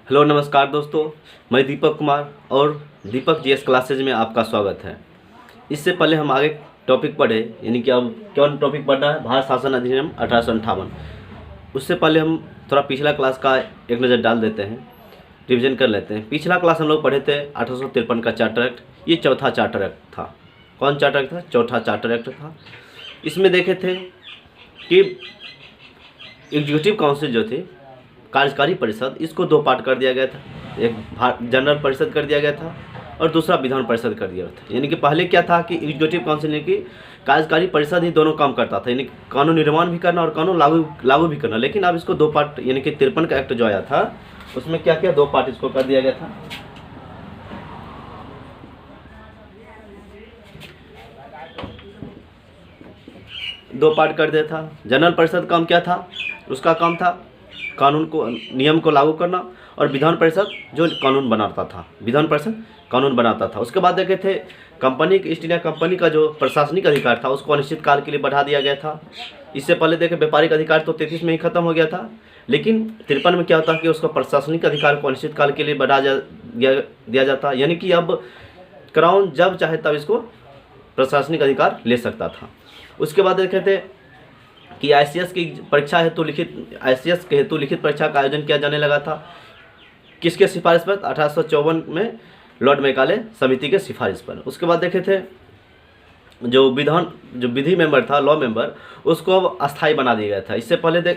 Hello नमस्कार दोस्तों, मैं दीपक कुमार और दीपक जीएस क्लासेज में आपका स्वागत है। इससे पहले हम आगे टॉपिक पढ़े, यानी कि अब कौन टॉपिक पढ़ रहा है, भारत शासन अधिनियम 1858। उससे पहले हम थोड़ा पिछला क्लास का एक नज़र डाल देते हैं, रिवीजन कर लेते हैं। पिछला क्लास हम लोग पढ़े थे 1853 का चार्टर एक्ट। ये चौथा चार्टर एक्ट था। कौन चार्टर एक्ट था? चौथा चार्टर एक्ट था। इसमें देखे थे कि एग्जीक्यूटिव काउंसिल जो थी, कार्यकारी परिषद, इसको दो पार्ट कर दिया गया था। एक जनरल परिषद कर दिया गया था और दूसरा विधान परिषद कर दिया था। यानी कि पहले क्या था कि एग्जीक्यूटिव काउंसिल यानी कि कार्यकारी परिषद ही दोनों काम करता था, यानी कानून निर्माण भी करना और कानून लागू भी करना। लेकिन अब इसको दो पार्ट, यानी कि 53 का एक्ट जो आया था उसमें क्या किया, दो पार्ट इसको कर दिया गया था। दो पार्ट कर दिया था। जनरल परिषद काम क्या था? उसका काम था कानून को, नियम को लागू करना, और विधान परिषद जो कानून बनाता था, विधान परिषद कानून बनाता था। उसके बाद देखे थे कंपनी, ईस्ट इंडिया कंपनी का जो प्रशासनिक अधिकार था उसको अनिश्चित काल के लिए बढ़ा दिया गया था। इससे पहले देखे व्यापारिक अधिकार तो 33 में ही खत्म हो गया था, लेकिन 53 में क्या होता है कि उसका प्रशासनिक अधिकार को अनिश्चित काल के लिए बढ़ा दिया जाता। यानी कि अब क्राउन जब चाहे तब इसको प्रशासनिक अधिकार ले सकता था। उसके बाद देखे थे कि आईसीएस की परीक्षा हेतु आईसीएस के हेतु लिखित परीक्षा का आयोजन किया जाने लगा था। किसके सिफारिश पर? 1854 में लॉर्ड मैकाले समिति के सिफारिश पर। उसके बाद देखे थे जो विधि मेंबर था, लॉ मेंबर, उसको अब अस्थायी बना दिया गया था। इससे पहले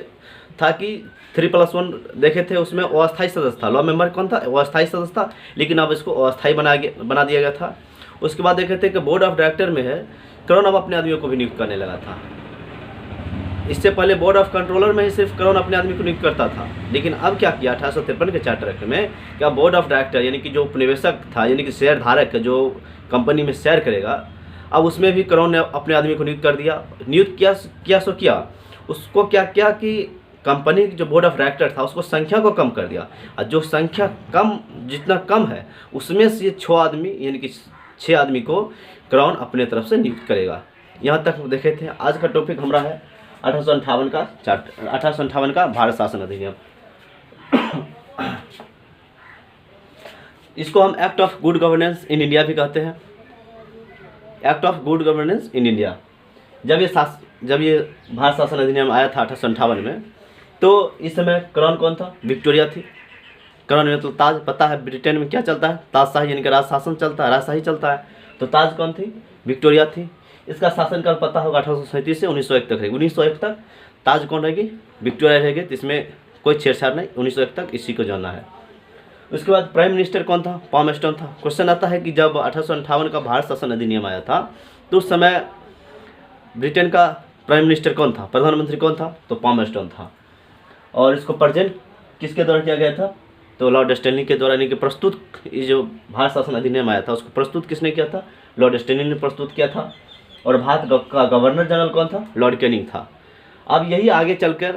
था कि 3+1 देखे थे, उसमें अस्थायी सदस्य था। लॉ मेंबर कौन था? अस्थायी सदस्य था, लेकिन अब इसको अस्थायी बना दिया गया था। उसके बाद देखे थे कि बोर्ड ऑफ डायरेक्टर में है क्राउन अब अपने आदमियों को भी नियुक्त करने लगा था। इससे पहले बोर्ड ऑफ कंट्रोलर में ही सिर्फ क्राउन अपने आदमी को नियुक्त करता था, लेकिन अब क्या किया 1853 के चार्टर एक्ट में, क्या बोर्ड ऑफ डायरेक्टर यानी कि जो उपनिवेशक था, यानी कि शेयर धारक जो कंपनी में शेयर करेगा, अब उसमें भी क्राउन ने अपने आदमी को नियुक्त कर दिया। नियुक्त किया उसको क्या किया कि कंपनी जो बोर्ड ऑफ डायरेक्टर था उसको संख्या को कम कर दिया, और जो संख्या जितना कम है उसमें से 6 आदमी, यानी कि 6 आदमी को क्राउन अपने तरफ से नियुक्त करेगा। यहाँ तक देखे थे। आज का टॉपिक हमारा है 1858 का भारत शासन अधिनियम। इसको हम act of good governance in India भी कहते हैं। Act of good governance in India. जब ये भारत शासन अधिनियम आया था 1858 में, तो इस समय क्राउन कौन था? विक्टोरिया थी। क्राउन में तो ताज, पता है ब्रिटेन में क्या चलता है? ताजशाही, यानी कि राजशासन चलता है, राजशाही चलता है। तो ताज कौन थी? विक्टोरिया थी। इसका शासनकाल पता होगा 1837 से 1901 तक रहेगी। 1901 तक ताज कौन रहेगी? विक्टोरिया रहेगी। तो इसमें कोई छेड़छाड़ नहीं, 1901 तक इसी को जानना है। उसके बाद प्राइम मिनिस्टर कौन था? पामस्टन था। क्वेश्चन आता है कि जब 1858 का भारत शासन अधिनियम आया था तो उस समय ब्रिटेन का प्राइम मिनिस्टर कौन था, प्रधानमंत्री कौन था? तो पामस्टन था। और इसको प्रेजेंट किसके द्वारा किया गया था? तो लॉर्ड स्टैनली के द्वारा, यानी कि प्रस्तुत, ये जो भारत शासन अधिनियम आया था उसको प्रस्तुत किसने किया था? लॉर्ड स्टैनली ने प्रस्तुत किया था। और भारत का गवर्नर जनरल कौन था? लॉर्ड कैनिंग था। अब यही आगे चलकर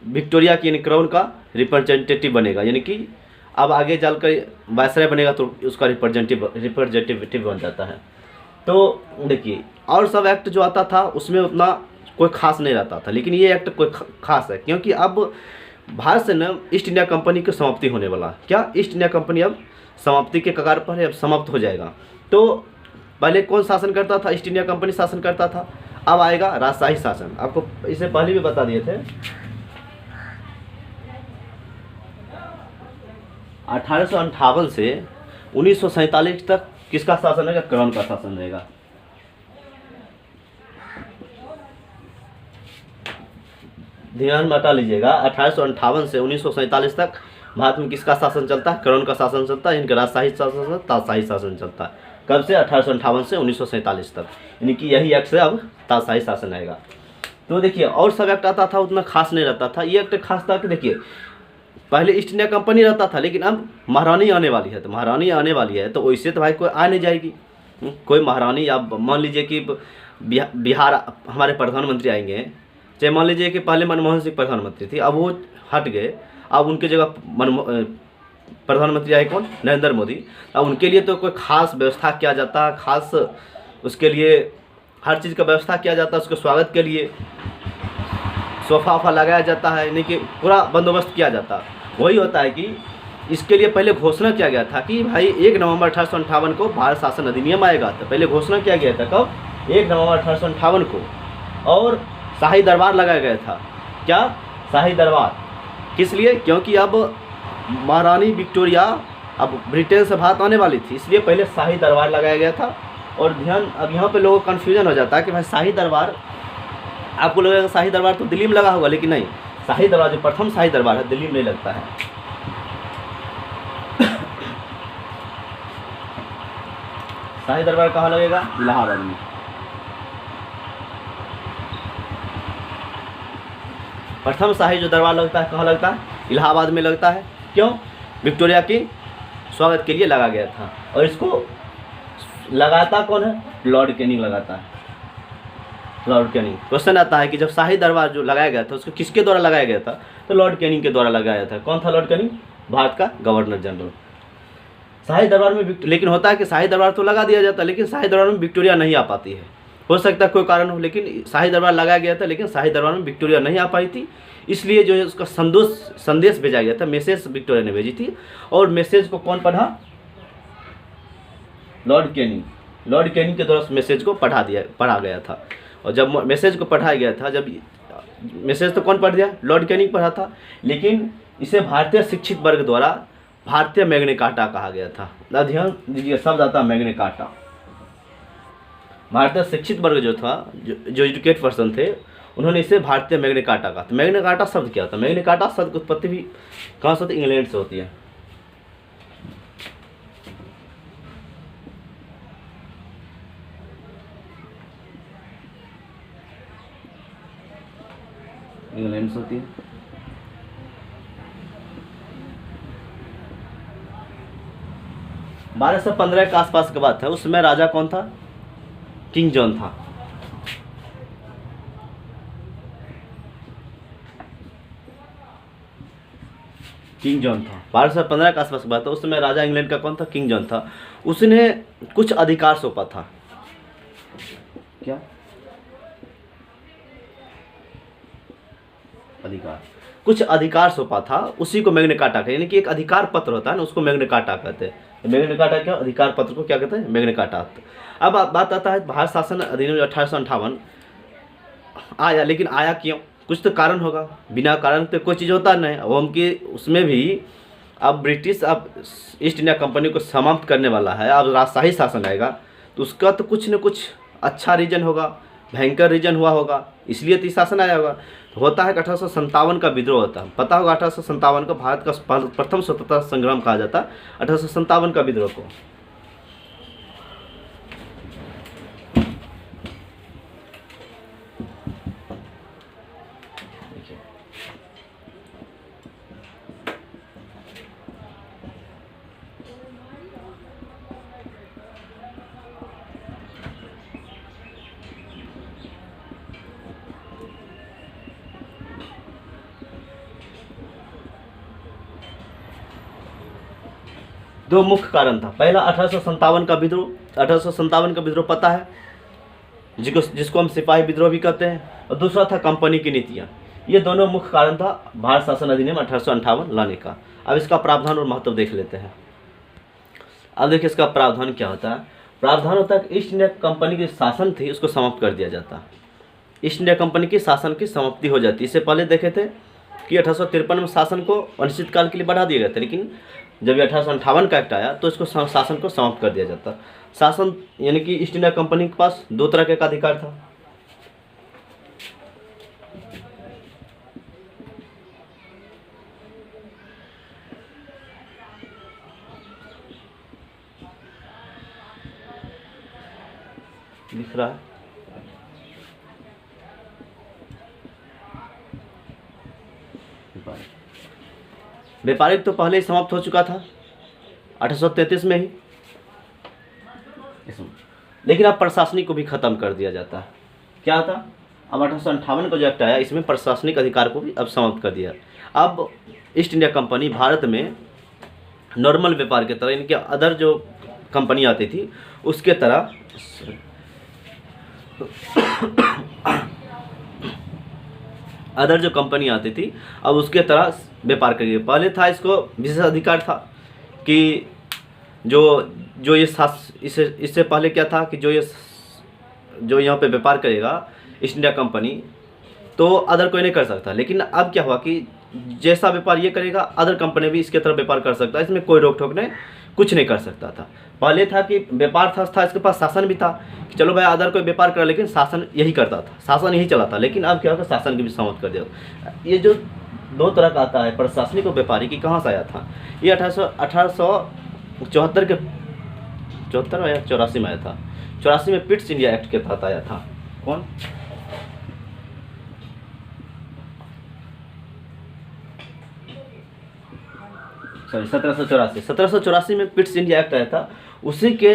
विक्टोरिया की, यानी क्राउन का रिप्रेजेंटेटिव बनेगा, यानी कि अब आगे चलकर वायसराय बनेगा तो उसका रिप्रेजेंटेटिव बन जाता है। तो देखिए, और सब एक्ट जो आता था उसमें उतना कोई खास नहीं रहता था, लेकिन ये एक्ट कोई खास है, क्योंकि अब भारत से न ईस्ट इंडिया कंपनी की समाप्ति होने वाला। क्या ईस्ट इंडिया कंपनी अब समाप्ति के कगार पर है, अब समाप्त हो जाएगा। तो पहले कौन शासन करता था? ईस्ट इंडिया कंपनी शासन करता था। अब आएगा राजशाही शासन। आपको इसे पहले भी बता दिए थे। 1858 से 1947 तक किसका शासन रहेगा? क्राउन का शासन रहेगा। ध्यान बता लीजिएगा, 1858 से 1947 तक भारत में किसका शासन चलता है? क्राउन का शासन चलता है। इनका राजशाही शासन, ताजशाही शासन चलता है। कब से? 1858 से 1947 तक, यानी कि यही एक्ट से अब ताजशाही शासन आएगा। तो देखिए, और सब एक्ट आता था उतना खास नहीं रहता था। ये एक्ट खास था कि देखिए, पहले ईस्ट इंडिया कंपनी रहता था, लेकिन अब महारानी आने वाली है। तो महारानी आने वाली है तो वैसे तो भाई कोई आ नहीं जाएगी। कोई महारानी, आप मान लीजिए कि बिहार हमारे प्रधानमंत्री आएंगे, चाहे मान लीजिए कि पहले मनमोहन सिंह प्रधानमंत्री थी, अब वो हट गए, अब उनकी जगह प्रधानमंत्री आए कौन? नरेंद्र मोदी। अब उनके लिए तो कोई खास व्यवस्था किया जाता है, खास उसके लिए हर चीज़ का व्यवस्था किया जाता है। उसके स्वागत के लिए सोफ़ा वोफ़ा लगाया जाता है, यानी कि पूरा बंदोबस्त किया जाता है। वही होता है कि इसके लिए पहले घोषणा किया गया था कि भाई 1 नवंबर 1858 को भारत शासन अधिनियम आएगा। तो पहले घोषणा किया गया था कब? 1 नवंबर 1858 को। और शाही दरबार लगाया गया था। क्या? शाही दरबार। किस लिए? क्योंकि अब महारानी विक्टोरिया अब ब्रिटेन से भारत आने वाली थी, इसलिए पहले शाही दरबार लगाया गया था। और ध्यान, अब यहाँ पे लोगों को कन्फ्यूजन हो जाता है कि भाई शाही दरबार, आपको लगेगा शाही दरबार तो दिल्ली में लगा होगा, लेकिन नहीं, शाही दरबार जो प्रथम शाही दरबार है दिल्ली में नहीं लगता है। शाही दरबार कहाँ लगेगा? इलाहाबाद में। प्रथम शाही जो दरबार लगता है कहाँ लगता है? इलाहाबाद में लगता है। क्यों? विक्टोरिया की स्वागत के लिए लगा गया था। और इसको लगाता कौन है? लॉर्ड कैनिंग लगाता है। Lord Canning. क्वेश्चन आता है कि जब शाही दरबार जो लगाया गया था उसको किसके द्वारा लगाया गया था? तो लॉर्ड कैनिंग के द्वारा लगाया था। कौन था लॉर्ड कैनिंग? भारत का गवर्नर जनरल। शाही दरबार में लेकिन होता है कि शाही दरबार तो लगा दिया जाता है, लेकिन शाही दरबार में विक्टोरिया नहीं आ पाती है। हो सकता है कोई कारण हो, लेकिन शाही दरबार लगाया गया था, लेकिन शाही दरबार में विक्टोरिया नहीं आ पाई थी। इसलिए जो है उसका संदेश भेजा गया था, मैसेज विक्टोरिया ने भेजी थी। और मैसेज को कौन पढ़ा? Lord Canning. लॉर्ड कैनिंग के द्वारा मैसेज को पढ़ा गया था। और जब मैसेज को पढ़ाया गया था, जब मैसेज तो कौन पढ़ दिया? लॉर्ड कैनिंग पढ़ा था। लेकिन इसे भारतीय शिक्षित वर्ग द्वारा भारतीय मैग्ना कार्टा कहा गया था। ध्यान दीजिए, शब्द आता है मैग्ना कार्टा। भारतीय शिक्षित वर्ग जो था, जो एजुकेट पर्सन थे, उन्होंने इसे भारतीय मैग्ना कार्टा कहा। तो मैग्ना कार्टा शब्द क्या था? मैग्ना कार्टा शब्द की उत्पत्ति भी कहाँ से होती है? इंग्लैंड से होती है। इंग्लैंड से होती है। 1215 के आसपास की बात है। उस समय राजा कौन था? किंग जॉन था। किंग जॉन था। 1215 के आसपास की बात है। उस समय राजा इंग्लैंड का कौन था? किंग जॉन था। उसने कुछ अधिकार सौंपा था। क्या अधिकार? कुछ अधिकार सौंपा था, उसी को मैग्ना कार्टा कहते हैं। यानी कि एक अधिकार पत्र होता है ना, उसको मैग्ना कार्टा कहते हैं। मैग्ना कार्टा क्या? अधिकार पत्र को क्या कहते हैं? Magna carta. अब बात आता है भारत शासन अधिनियम 1858 आया, लेकिन आया क्यों? कुछ तो कारण होगा। बिना कारण तो कोई चीज़ होता नहीं। अब हम कि उसमें भी अब ब्रिटिश अब ईस्ट इंडिया कंपनी को समाप्त करने वाला है, अब राजशाही शासन आएगा, तो उसका तो कुछ न कुछ अच्छा रीजन होगा, भयंकर रीजन हुआ होगा, इसलिए तो शासन आया होगा। होता है कि 1857 का विद्रोह होता है। पता होगा 1857 का भारत का प्रथम स्वतंत्रता संग्राम कहा जाता है 1857 का विद्रोह को। दो मुख्य कारण था। पहला 1857 का विद्रोह। 1857 का विद्रोह पता है, जिसको हम सिपाही विद्रोह भी कहते हैं। और दूसरा था कंपनी की नीतियाँ। ये दोनों मुख्य कारण था भारत शासन अधिनियम 1858 लाने का। अब इसका प्रावधान और महत्व देख लेते हैं। अब देखिए इसका प्रावधान क्या होता है। प्रावधान होता है कि ईस्ट इंडिया कंपनी की शासन थी उसको समाप्त कर दिया जाता। ईस्ट इंडिया कंपनी की शासन की समाप्ति हो जाती। इससे पहले देखे थे कि 1853 में शासन को अनिश्चित काल के लिए बढ़ा दिया गया था, लेकिन जब 1858 का एक्ट आया तो इसको शासन को समाप्त कर दिया जाता। शासन यानी कि ईस्ट इंडिया कंपनी के पास दो तरह के अधिकार था। दिख रहा है? व्यापारिक तो पहले ही समाप्त हो चुका था 1833 में ही, लेकिन अब प्रशासनिक को भी खत्म कर दिया जाता है। क्या था? अब 1858 का जो एक्ट आया इसमें प्रशासनिक अधिकार को भी अब समाप्त कर दिया। अब ईस्ट इंडिया कंपनी भारत में नॉर्मल व्यापार के तरह, यानी कि अदर जो कंपनी आती थी उसके तरह अदर जो कंपनी आती थी अब उसके तरह व्यापार करिए। पहले था इसको विशेष अधिकार था कि जो जो ये इससे इससे पहले क्या था कि जो यहाँ पे व्यापार करेगा ईस्ट इंडिया कंपनी, तो अदर कोई नहीं कर सकता। लेकिन अब क्या हुआ कि जैसा व्यापार ये करेगा अदर कंपनी भी इसके तरफ व्यापार कर सकता है, इसमें कोई रोक टोक नहीं, कुछ नहीं कर सकता था। पहले था कि व्यापार था इसके पास शासन भी था कि चलो भाई अदर कोई व्यापार करा, लेकिन शासन यही करता था, शासन यही चलाता। लेकिन अब क्या होगा, शासन की भी समाप्त कर दिया। ये जो दो तरह का आता है प्रशासनिक और व्यापारिक, की कहाँ से आया था? ये 1874 के 74 या 84 में आया था। 84 में पिट्स इंडिया एक्ट के तहत आया था। कौन? सॉरी 1784 में पिट्स इंडिया एक्ट आया था। उसी के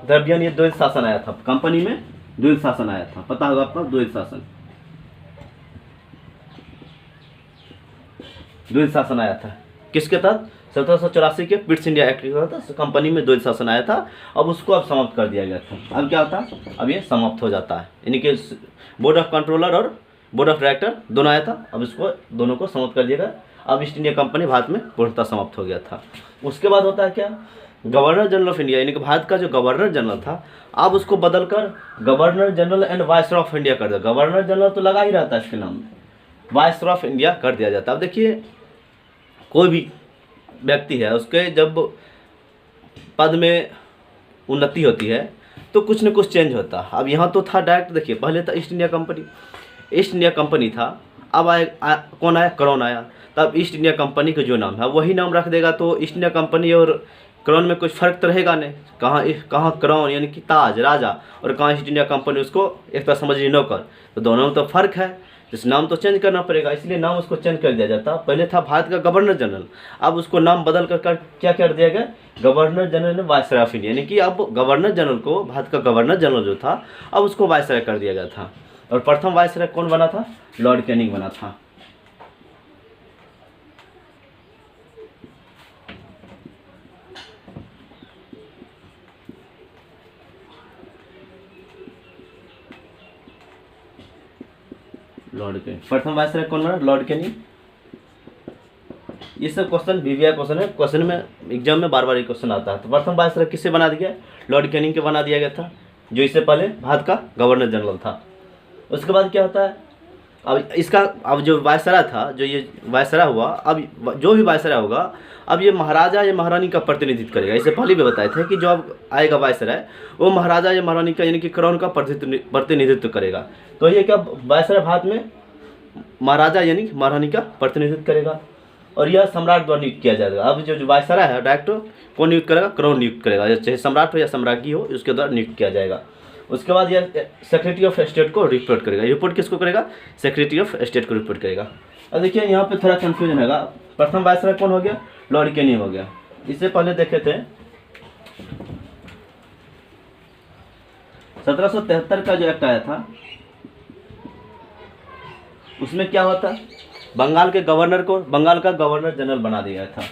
दरमियान ये द्वैध शासन आया था, कंपनी में द्वैध शासन आया था। पता होगा आपको द्वैध शासन आया था किसके तहत? 1784 के पिट्स इंडिया एक्ट के तहत कंपनी में द्वैध शासन आया था। अब उसको अब समाप्त कर दिया गया था। अब क्या होता है, अब ये समाप्त हो जाता है, यानी कि बोर्ड ऑफ कंट्रोलर और बोर्ड ऑफ डायरेक्टर दोनों आया था, अब इसको दोनों को समाप्त कर दिया गया। अब ईस्ट इंडिया कंपनी भारत में पूर्णतः समाप्त हो गया था। उसके बाद होता है क्या, गवर्नर जनरल ऑफ इंडिया, यानी कि भारत का जो गवर्नर जनरल था अब उसको बदलकर governor General and viceroy of India कर दिया। गवर्नर जनरल तो लगा ही रहता है इसके नाम में, वायसरॉय ऑफ इंडिया कर दिया जाता है। अब देखिए कोई भी व्यक्ति है उसके जब पद में उन्नति होती है तो कुछ न कुछ चेंज होता है। अब यहाँ तो था डायरेक्ट, देखिए पहले था ईस्ट इंडिया कंपनी था, अब कौन आया, क्राउन आया। तब ईस्ट इंडिया कंपनी का जो नाम है वही नाम रख देगा, तो ईस्ट इंडिया कंपनी और क्राउन में कुछ फर्क तो रहेगा नहीं। कहाँ क्राउन यानी कि ताज राजा, और कहाँ ईस्ट इंडिया कंपनी उसको एक तरह समझिए नौकर, तो दोनों में तो फर्क है, इस नाम तो चेंज करना पड़ेगा, इसलिए नाम उसको चेंज कर दिया जाता। पहले था भारत का गवर्नर जनरल, अब उसको नाम बदल कर क्या कर दिया गया, governor general viceroy of India, यानी कि अब गवर्नर जनरल को, भारत का गवर्नर जनरल जो था अब उसको वायसरॉय कर दिया गया था। और प्रथम वायसरॉय कौन बना था, लॉर्ड कैनिंग बना था। लॉर्ड कैनिंग, प्रथम वायसरॉय कौन बना, लॉर्ड कैनिंग। ये सब क्वेश्चन वीवीआई क्वेश्चन है, क्वेश्चन में एग्जाम में बार बार ये क्वेश्चन आता है। तो प्रथम वायसरॉय किससे बना दिया, लॉर्ड कैनिंग के बना दिया गया था, जो इससे पहले भारत का गवर्नर जनरल था। उसके बाद क्या होता है, अब जो वायसरॉय था, जो ये वायसरॉय हुआ, अब जो भी वायसरॉय होगा अब ये महाराजा या महारानी का प्रतिनिधित्व करेगा। इससे पहले भी बताए थे कि जो अब आएगा वायसरॉय वो महाराजा या महारानी का यानी कि क्राउन का प्रतिनिधित्व करेगा। तो ये क्या, वायसरॉय भारत में महाराजा यानी महारानी का प्रतिनिधित्व करेगा, और यह सम्राट द्वारा नियुक्त किया जाएगा। अब जो वायसरॉय है डायरेक्ट कौन नियुक्त करेगा, क्राउन नियुक्त करेगा, चाहे सम्राट हो या सम्राज्ञी हो उसके द्वारा नियुक्त किया जाएगा। उसके बाद यह सेक्रेटरी ऑफ स्टेट को रिपोर्ट करेगा। रिपोर्ट किसको करेगा, सेक्रेटरी ऑफ स्टेट को रिपोर्ट करेगा। अब देखिए यहाँ पे थोड़ा कंफ्यूजन होगा, प्रथम वायसरॉय कौन हो गया, लॉर्ड कैनिंग हो गया। इससे पहले देखे थे 1773 का जो एक्ट आया था उसमें क्या हुआ था, बंगाल के गवर्नर को बंगाल का गवर्नर जनरल बना दिया गया था।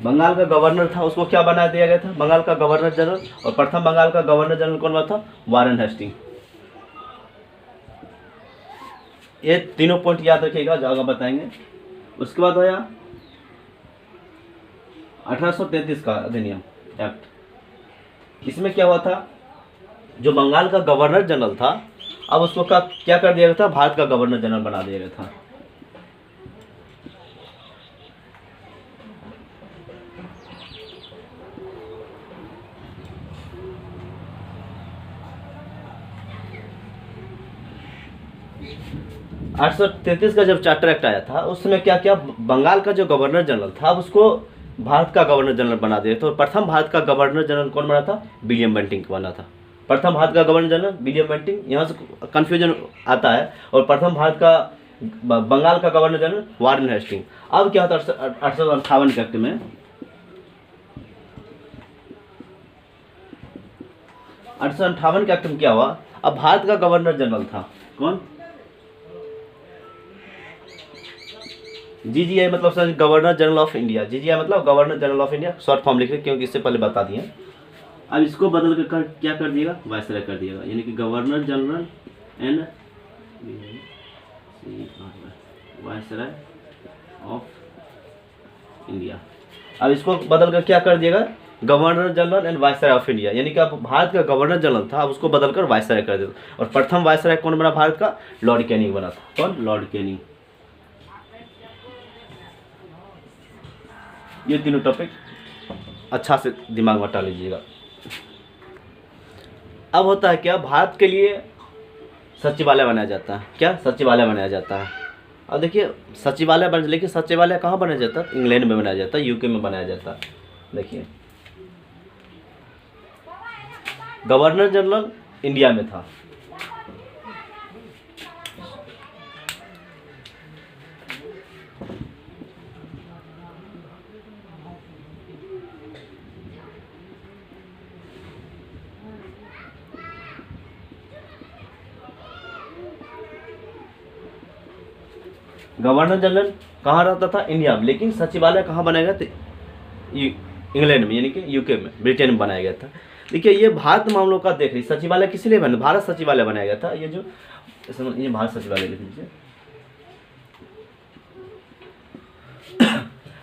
बंगाल का गवर्नर था उसको क्या बना दिया गया था, बंगाल का गवर्नर जनरल। और प्रथम बंगाल का गवर्नर जनरल कौन बना था, वारेन हेस्टिंग। ये तीनों पॉइंट याद रखिएगा जो आगे बताएंगे। उसके बाद आया 1833 का अधिनियम एक्ट। इसमें क्या हुआ था, जो बंगाल का गवर्नर जनरल था अब उसको क्या कर दिया गया था, भारत का गवर्नर जनरल बना दिया गया था। 1833 का जब चार्टर एक्ट आया था उस समय क्या किया, बंगाल का जो गवर्नर जनरल था अब उसको भारत का गवर्नर जनरल बना दिया। तो प्रथम भारत का गवर्नर जनरल कौन बना था, विलियम बेंटिंक बना था। प्रथम भारत का गवर्नर जनरल विलियम बेंटिंक, यहाँ से कन्फ्यूजन आता है। और प्रथम भारत का बंगाल का गवर्नर जनरल वारेन हेस्टिंग। अब क्या होता है 1858 के एक्ट में, 1858 के एक्ट में क्या हुआ, अब भारत का गवर्नर जनरल था कौन, GGI मतलब sir governor general of India, GGI मतलब governor general of India, short form लिख रहे क्योंकि इससे पहले बता दिए। अब इसको बदल कर क्या कर दिएगा, वायसराय कर दिएगा, यानी कि Governor General and Viceroy of India. अब इसको बदल कर क्या कर दिएगा, Governor General and Viceroy of India, यानी कि अब भारत का गवर्नर जनरल था, अब उसको बदलकर वायसराय कर देता। और प्रथम वायसराय कौन बना भारत का, लॉर्ड कैनिंग बना था। कौन, लॉर्ड कैनिंग। ये तीनों टॉपिक अच्छा से दिमाग में हटा लीजिएगा। अब होता है क्या, भारत के लिए सचिवालय बनाया जाता है। क्या, सचिवालय बनाया जाता है। अब देखिए सचिवालय बन, लेकिन सचिवालय कहाँ बनाया जाता है, इंग्लैंड में बनाया जाता है, यूके में बनाया जाता है। देखिए गवर्नर जनरल इंडिया में था, गवर्नर जनरल कहाँ रहता था, इंडिया में, लेकिन सचिवालय कहाँ बनाया गया था, इंग्लैंड में, यानी कि यूके में, ब्रिटेन में बनाया गया था। देखिए ये भारत मामलों का देख रही, सचिवालय किस लिए बना, भारत सचिवालय बनाया गया था। ये जो ये भारत सचिवालय लिख लीजिए,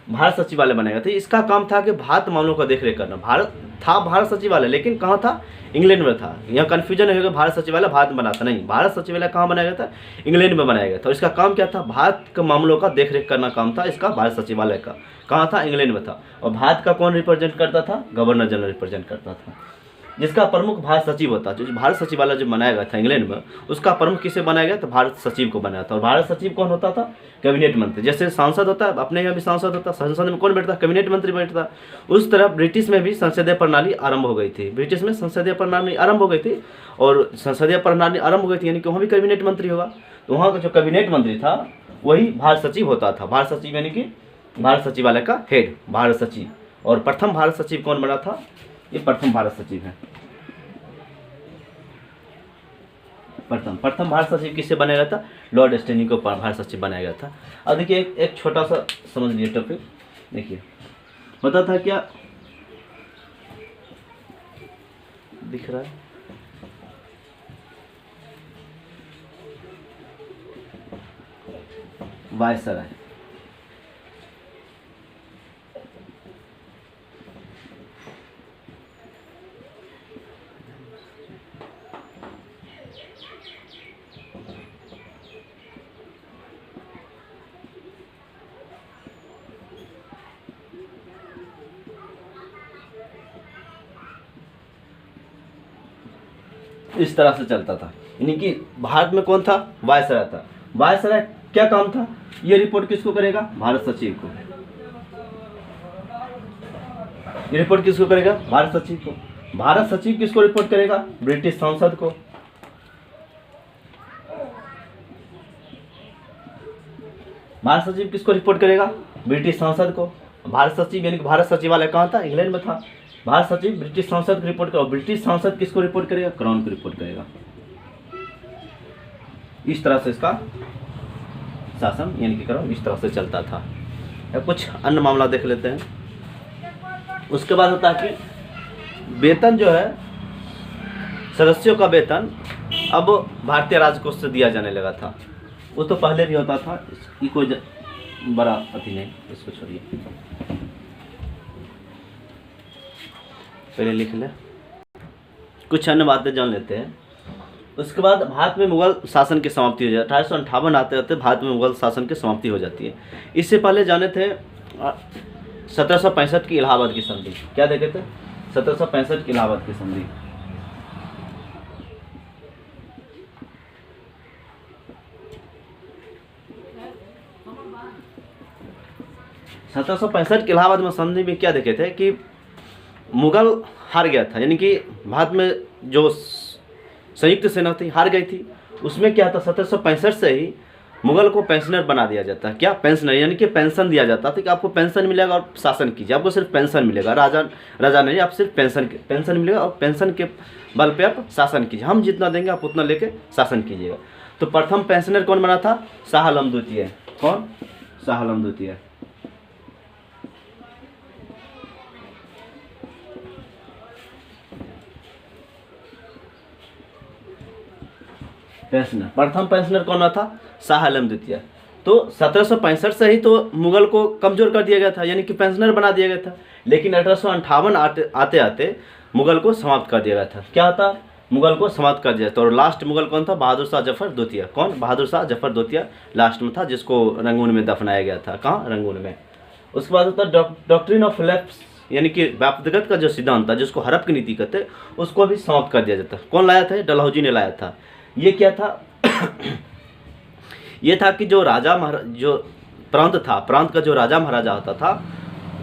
भारत सचिवालय बनाया गया था। इसका काम था कि भारत मामलों का देखरेख करना। भारत था भारत सचिवालय, लेकिन कहाँ था, इंग्लैंड में था। यहाँ कन्फ्यूजन है कि भारत सचिवालय भारत में बना था, नहीं, भारत सचिवालय कहाँ बनाया गया था, इंग्लैंड में बनाया गया था। और इसका काम क्या था, भारत के मामलों का देखरेख करना काम था इसका, भारत सचिवालय का। कहाँ था, इंग्लैंड में था। और भारत का कौन रिप्रेजेंट करता था, गवर्नर जनरल रिप्रेजेंट करता था, जिसका प्रमुख भारत सचिव होता है। जो भारत सचिवालय जो बनाया गया था इंग्लैंड में, उसका प्रमुख किसे बनाया गया, तो भारत सचिव को बनाया था। और भारत सचिव कौन होता था, कैबिनेट मंत्री। जैसे सांसद होता है, अपने यहाँ भी सांसद होता है, संसद में कौन बैठता है, कैबिनेट मंत्री बैठता है। उस तरह ब्रिटिश में भी संसदीय प्रणाली आरंभ हो गई थी, ब्रिटिश में संसदीय प्रणाली आरंभ हो गई थी। और संसदीय प्रणाली आरंभ हो गई थी, यानी कि वहाँ भी कैबिनेट मंत्री होगा। तो वहाँ का जो कैबिनेट मंत्री था वही भारत सचिव होता था। भारत सचिव यानी कि भारत सचिवालय का हेड, भारत सचिव। और प्रथम भारत सचिव कौन बना था, ये प्रथम भारत सचिव है। प्रथम भारत सचिव किससे बनाया गया था, लॉर्ड एस्टेनी को भारत सचिव बनाया गया था। अब देखिए एक छोटा सा समझ लीजिए टॉपिक। देखिए होता था क्या, दिख रहा है, वायसराय। इस तरह से चलता था, यानी कि भारत में कौन था, वायसराय था। वायसराय क्या काम था, ये रिपोर्ट किसको करेगा, भारत सचिव को। ये रिपोर्ट किसको करेगा, भारत सचिव को। भारत सचिव किसको रिपोर्ट करेगा, ब्रिटिश सांसद को। भारत सचिव किसको रिपोर्ट करेगा, ब्रिटिश सांसद को। भारत सचिव यानी कि भारत सचिवालय कहाँ था, इंग्लैंड में था। भारत सचिव ब्रिटिश सांसद को रिपोर्ट करेगा, ब्रिटिश सांसद किसको रिपोर्ट करेगा, क्राउन को रिपोर्ट करेगा। इस तरह से इसका शासन यानी कि क्राउन इस तरह से चलता था। या कुछ अन्य मामला देख लेते हैं। उसके बाद होता है कि वेतन जो है, सदस्यों का वेतन अब भारतीय राजकोष से दिया जाने लगा था। वो तो पहले भी होता था, इसकी कोई बड़ा अति नहीं, इसको छोड़िए, पहले लिख ले। कुछ अन्य बातें जान लेते हैं। उसके बाद भारत में मुगल शासन की समाप्ति हो जाती है। 1858 आते आते भारत में मुगल शासन की समाप्ति हो जाती है। इससे पहले जाने थे 1765 की इलाहाबाद की संधि। क्या देखे थे, 1765 की इलाहाबाद की संधि। की इलाहाबाद में संधि में क्या देखे थे कि मुगल हार गया था, यानी कि भारत में जो संयुक्त सेना थी हार गई थी। उसमें क्या था, 1765 से ही मुगल को पेंशनर बना दिया जाता है। क्या, पेंशनर, यानी कि पेंशन दिया जाता था कि आपको पेंशन मिलेगा और शासन कीजिए, आपको सिर्फ पेंशन मिलेगा। राजा नहीं, आप सिर्फ पेंशन मिलेगा और पेंशन के बल पे आप शासन कीजिए, हम जितना देंगे आप उतना लेके शासन कीजिएगा। तो प्रथम पेंशनर कौन बना था, शाह आलम द्वितीय। कौन, शाह आलम द्वितीय। पेंशनर, प्रथम पेंशनर कौन था? शाह आलम द्वितीय। तो 1765 से ही तो मुगल को कमजोर कर दिया गया था, यानी कि पेंशनर बना दिया गया था। लेकिन 1858 आते आते मुगल को समाप्त कर दिया गया था। क्या था? मुगल को समाप्त कर दिया था। और लास्ट मुगल कौन था? बहादुर शाह जफर द्वितीय। कौन? बहादुर शाह जफर द्वितीय लास्ट में था, जिसको रंगून में दफनाया गया था। कहाँ? रंगून में। उसके बाद होता डॉक्ट्रिन ऑफ लैप्स, यानी कि व्यापकगत का जो सिद्धांत था, जिसको हड़प की नीति कहते, उसको भी समाप्त कर दिया जाता। कौन लाया था? डलहौजी ने लाया था। ये क्या था? ये था कि जो राजा जो प्रांत था, प्रांत का जो राजा महाराजा होता था,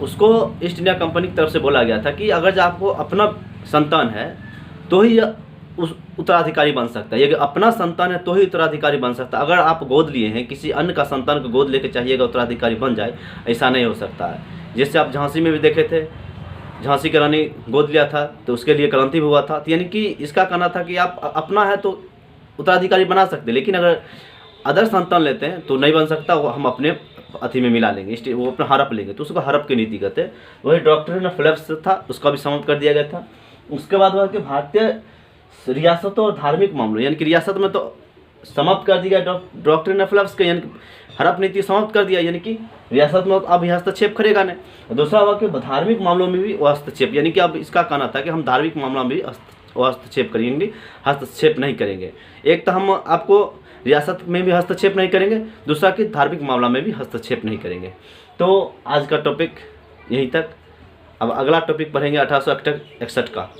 उसको ईस्ट इंडिया कंपनी की तरफ से बोला गया था कि अगर आपको अपना संतान है तो ही उस उत्तराधिकारी बन सकता है। ये अपना संतान है तो ही उत्तराधिकारी बन सकता है। अगर आप गोद लिए हैं, किसी अन्य का संतान को गोद लेके चाहिएगा उत्तराधिकारी बन जाए, ऐसा नहीं हो सकता है। जैसे आप झांसी में भी देखे थे, झांसी की रानी गोद लिया था तो उसके लिए क्रांति भी हुआ था। तो यानी कि इसका कहना था कि आप अपना है तो उत्तराधिकारी बना सकते, लेकिन अगर अदर संतान लेते हैं तो नहीं बन सकता, वो हम अपने अथी में मिला लेंगे, वो अपना हड़प लेंगे, तो उसको हड़प की नीति कहते हैं। वही डॉक्ट्रिन ऑफ लैप्स था, उसका भी समाप्त कर दिया गया था। उसके बाद हुआ कि भारतीय रियासतों और धार्मिक मामलों, यानी कि रियासत में तो समाप्त कर दिया डॉक्ट्रिन ऑफ लैप्स के, यानी कि हड़प नीति समाप्त कर दिया, यानी कि रियासत में अब हस्तक्षेप करेगा नहीं। दूसरा हुआ कि धार्मिक मामलों में भी वो हस्तक्षेप, यानी कि अब इसका कहना था कि हम धार्मिक मामलों में भी हस्तक्षेप करेंगे, हस्तक्षेप नहीं करेंगे। एक तो हम आपको रियासत में भी हस्तक्षेप नहीं करेंगे, दूसरा कि धार्मिक मामला में भी हस्तक्षेप नहीं करेंगे। तो आज का टॉपिक यहीं तक। अब अगला टॉपिक पढ़ेंगे 1861 का।